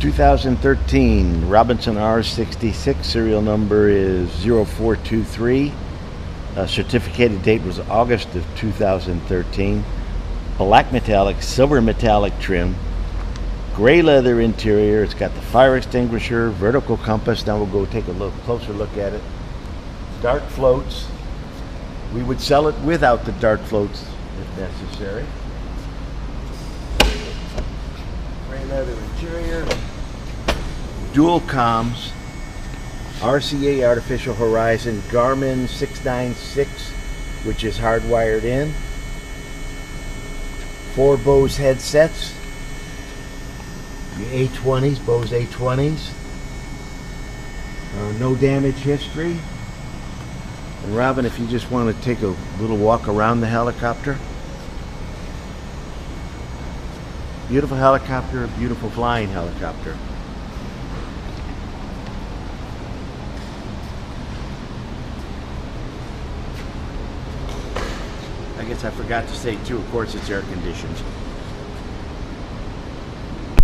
2013 Robinson R66, serial number is 0423. Certificated date was August of 2013. Black metallic, silver metallic trim, gray leather interior. It's got the fire extinguisher, vertical compass. Now we'll go take a closer look at it. Dark floats. We would sell it without the dark floats if necessary. Gray leather interior. Dual comms. RCA Artificial Horizon Garmin 696, which is hardwired in. 4 Bose headsets. The A20s, Bose A20s. No damage history. And Robin, if you just want to take a little walk around the helicopter. Beautiful helicopter, beautiful flying helicopter. I guess I forgot to say too, of course it's air conditioned.